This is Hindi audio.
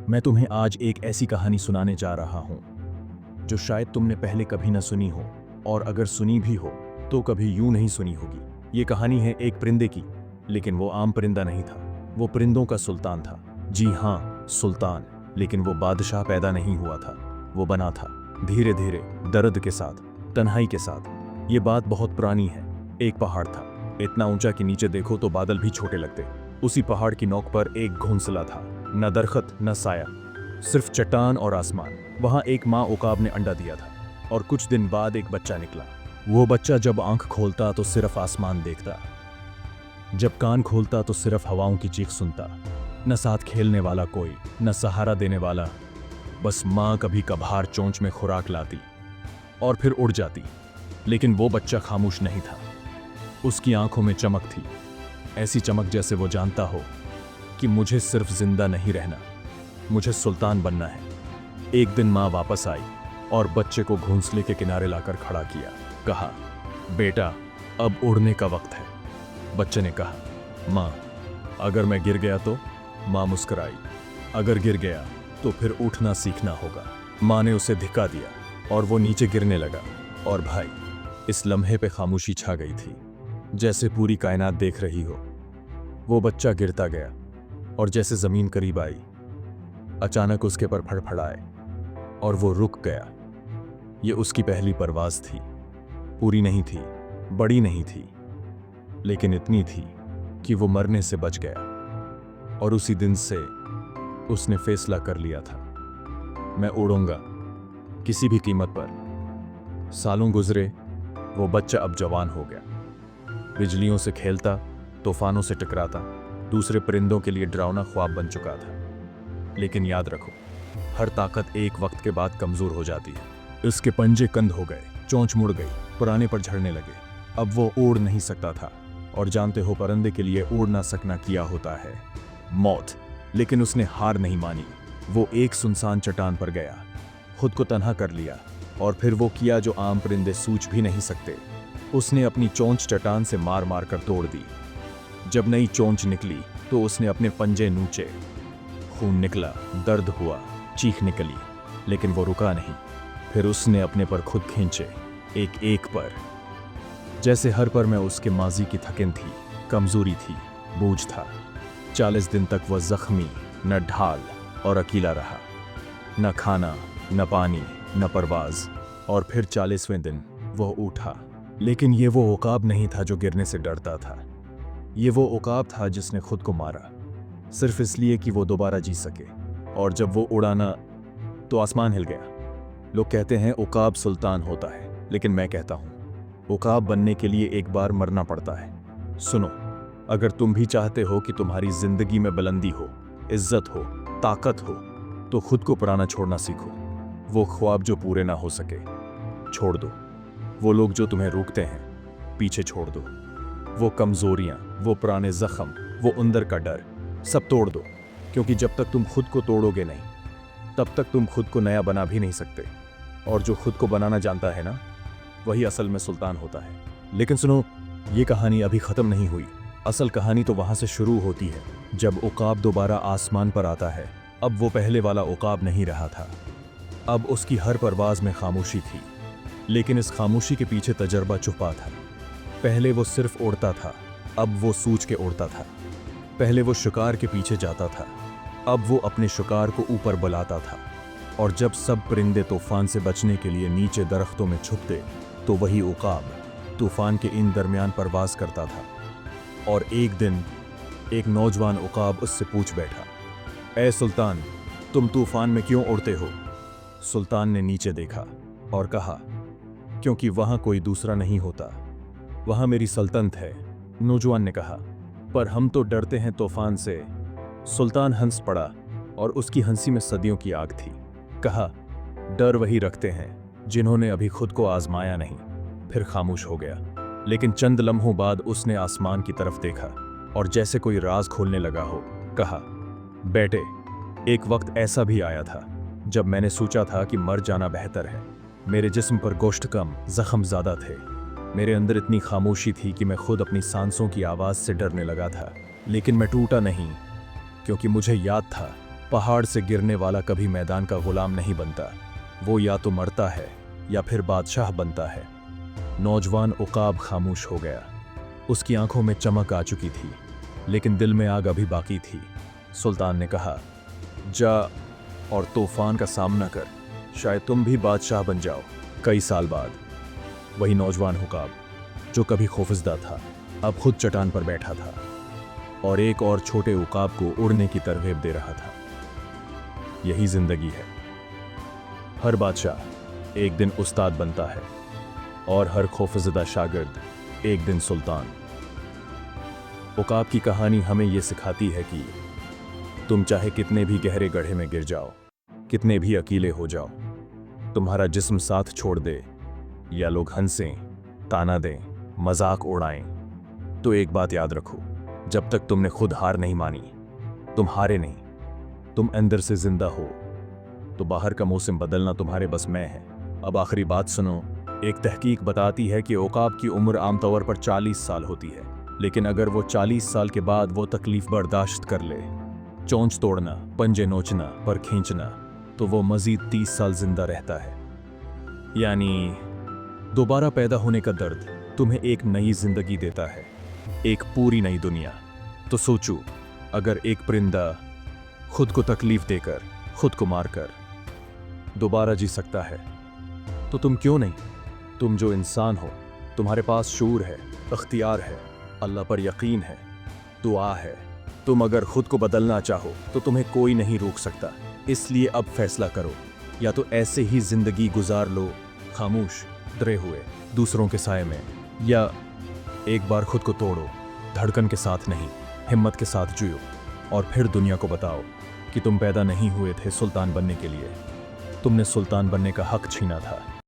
मैं तुम्हें आज एक ऐसी कहानी सुनाने जा रहा हूं जो शायद तुमने पहले कभी न सुनी हो, और अगर सुनी भी हो तो कभी यूं नहीं सुनी होगी। ये कहानी है एक परिंदे की, लेकिन वो आम परिंदा नहीं था। वो परिंदों का सुल्तान था। जी हाँ, सुल्तान। लेकिन वो बादशाह पैदा नहीं हुआ था, वो बना था, धीरे धीरे, दर्द के साथ, तन्हाई के साथ। ये बात बहुत पुरानी है। एक पहाड़ था, इतना ऊंचा कि नीचे देखो तो बादल भी छोटे लगते। उसी पहाड़ की नोक पर एक घोंसला था, न दरखत न साया, सिर्फ चट्टान और आसमान। वहां एक माँ उकाब ने अंडा दिया था, और कुछ दिन बाद एक बच्चा निकला। वो बच्चा जब आंख खोलता तो सिर्फ आसमान देखता, जब कान खोलता तो सिर्फ हवाओं की चीख सुनता। न साथ खेलने वाला कोई, न सहारा देने वाला, बस माँ कभी कभार चोंच में खुराक लाती और फिर उड़ जाती। लेकिन वो बच्चा खामोश नहीं था। उसकी आंखों में चमक थी, ऐसी चमक जैसे वो जानता हो कि मुझे सिर्फ जिंदा नहीं रहना, मुझे सुल्तान बनना है। एक दिन माँ वापस आई और बच्चे को घोंसले के किनारे लाकर खड़ा किया। कहा, बेटा, अब उड़ने का वक्त है। बच्चे ने कहा, माँ, अगर मैं गिर गया तो? माँ मुस्कुराई, अगर गिर गया तो फिर उठना सीखना होगा। माँ ने उसे धिक्का दिया और वो नीचे गिरने लगा। और भाई, इस लम्हे पे खामोशी छा गई थी, जैसे पूरी कायनात देख रही हो। वो बच्चा गिरता गया और जैसे जमीन करीब आई, अचानक उसके पर फड़फड़ाए और वो रुक गया। ये उसकी पहली परवाज थी। पूरी नहीं थी, बड़ी नहीं थी, लेकिन इतनी थी कि वो मरने से बच गया। और उसी दिन से उसने फैसला कर लिया था, मैं उड़ूंगा, किसी भी कीमत पर। सालों गुजरे, वो बच्चा अब जवान हो गया। बिजलियों से खेलता, तूफानों से टकराता, दूसरे परिंदों के लिए डरावना ख्वाब बन चुका था। लेकिन याद रखो, हर ताकत एक वक्त के बाद कमजोर हो जाती है। इसके पंजे कंद हो गए, चोंच मुड़ गई, पुराने पर झड़ने लगे। अब वो उड़ नहीं सकता था। और जानते हो, परिंदे के लिए उड़ ना सकना क्या होता है? मौत। लेकिन उसने हार नहीं मानी। वो एक सुनसान चट्टान पर गया, खुद को तन्हा कर लिया, और फिर वो किया जो आम परिंदे सूझ भी नहीं सकते। उसने अपनी चोंच चट्टान से मार मार कर तोड़ दी। जब नई चोंच निकली तो उसने अपने पंजे नूचे। खून निकला, दर्द हुआ, चीख निकली, लेकिन वो रुका नहीं। फिर उसने अपने पर खुद खींचे, एक एक पर, जैसे हर पर में उसके माजी की थकन थी, कमजोरी थी, बोझ था। 40 दिन तक वह जख्मी, न ढाल और अकेला रहा। न खाना, न पानी, न परवाज। और फिर 40वें दिन वह उठा। लेकिन ये वो उकाब नहीं था जो गिरने से डरता था। ये वो उकाब था जिसने खुद को मारा, सिर्फ इसलिए कि वो दोबारा जी सके। और जब वो उड़ाना तो आसमान हिल गया। लोग कहते हैं उकाब सुल्तान होता है, लेकिन मैं कहता हूं, उकाब बनने के लिए एक बार मरना पड़ता है। सुनो, अगर तुम भी चाहते हो कि तुम्हारी जिंदगी में बुलंदी हो, इज्जत हो, ताकत हो, तो खुद को पुराना छोड़ना सीखो। वो ख्वाब जो पूरे ना हो सके, छोड़ दो। वो लोग जो तुम्हें रोकते हैं, पीछे छोड़ दो। वो कमजोरियां, वो पुराने जख्म, वो अंदर का डर, सब तोड़ दो। क्योंकि जब तक तुम खुद को तोड़ोगे नहीं, तब तक तुम खुद को नया बना भी नहीं सकते। और जो खुद को बनाना जानता है ना, वही असल में सुल्तान होता है। लेकिन सुनो, ये कहानी अभी खत्म नहीं हुई। असल कहानी तो वहां से शुरू होती है, जब उकाब दोबारा आसमान पर आता है। अब वो पहले वाला उकाब नहीं रहा था। अब उसकी हर परवाज में खामोशी थी, लेकिन इस खामोशी के पीछे तजर्बा छुपा था। पहले वो सिर्फ उड़ता था, अब वो सूझ के उड़ता था। पहले वो शिकार के पीछे जाता था, अब वो अपने शिकार को ऊपर बुलाता था। और जब सब परिंदे तूफान से बचने के लिए नीचे दरख्तों में छुपते, तो वही उकाब तूफान के इन दरमियान परवाज करता था। और एक दिन एक नौजवान उकाब उससे पूछ बैठा, ऐ सुल्तान, तुम तूफान में क्यों उड़ते हो? सुल्तान ने नीचे देखा और कहा, क्योंकि वहां कोई दूसरा नहीं होता, वहां मेरी सल्तनत है। नौजवान ने कहा, पर हम तो डरते हैं तूफान से। सुल्तान हंस पड़ा और उसकी हंसी में सदियों की आग थी। कहा, डर वही रखते हैं जिन्होंने अभी खुद को आजमाया नहीं। फिर खामोश हो गया। लेकिन चंद लम्हों बाद उसने आसमान की तरफ देखा और जैसे कोई राज खोलने लगा हो, कहा, बेटे, एक वक्त ऐसा भी आया था जब मैंने सोचा था कि मर जाना बेहतर है। मेरे जिस्म पर गोश्त कम, जख्म ज्यादा थे। मेरे अंदर इतनी खामोशी थी कि मैं खुद अपनी सांसों की आवाज से डरने लगा था। लेकिन मैं टूटा नहीं, क्योंकि मुझे याद था पहाड़ से गिरने वाला कभी मैदान का गुलाम नहीं बनता, वो या तो मरता है या फिर बादशाह बनता है। नौजवान उकाब खामोश हो गया। उसकी आंखों में चमक आ चुकी थी, लेकिन दिल में आग अभी बाकी थी। सुल्तान ने कहा, जा और तूफान का सामना कर, शायद तुम भी बादशाह बन जाओ। कई साल बाद वही नौजवान उकाब, जो कभी खौफजदा था, अब खुद चट्टान पर बैठा था और एक और छोटे उकाब को उड़ने की तरगीब दे रहा था। यही जिंदगी है। हर बादशाह एक दिन उस्ताद बनता है और हर खौफजदा शागिर्द एक दिन सुल्तान। उकाब की कहानी हमें यह सिखाती है कि तुम चाहे कितने भी गहरे गड्ढे में गिर जाओ, कितने भी अकेले हो जाओ, तुम्हारा जिस्म साथ छोड़ दे या लोग हंसें, ताना दें, मजाक उड़ाएं, तो एक बात याद रखो, जब तक तुमने खुद हार नहीं मानी, तुम हारे नहीं। तुम अंदर से जिंदा हो तो बाहर का मौसम बदलना तुम्हारे बस में है। अब आखिरी बात सुनो। एक तहकीक बताती है कि उकाब की उम्र आमतौर पर 40 साल होती है, लेकिन अगर वो 40 साल के बाद वो तकलीफ बर्दाश्त कर ले, चोंच तोड़ना, पंजे नोचना, पर खींचना, तो वो मजीद 30 साल जिंदा रहता है। यानी दोबारा पैदा होने का दर्द तुम्हें एक नई जिंदगी देता है, एक पूरी नई दुनिया। तो सोचो, अगर एक परिंदा खुद को तकलीफ देकर, खुद को मारकर दोबारा जी सकता है, तो तुम क्यों नहीं? तुम जो इंसान हो, तुम्हारे पास शूर है, अख्तियार है, अल्लाह पर यकीन है, दुआ है। तुम अगर खुद को बदलना चाहो तो तुम्हें कोई नहीं रोक सकता। इसलिए अब फैसला करो, या तो ऐसे ही जिंदगी गुजार लो, खामोश, डरे हुए, दूसरों के साए में, या एक बार खुद को तोड़ो, धड़कन के साथ नहीं, हिम्मत के साथ जियो, और फिर दुनिया को बताओ कि तुम पैदा नहीं हुए थे सुल्तान बनने के लिए, तुमने सुल्तान बनने का हक छीना था।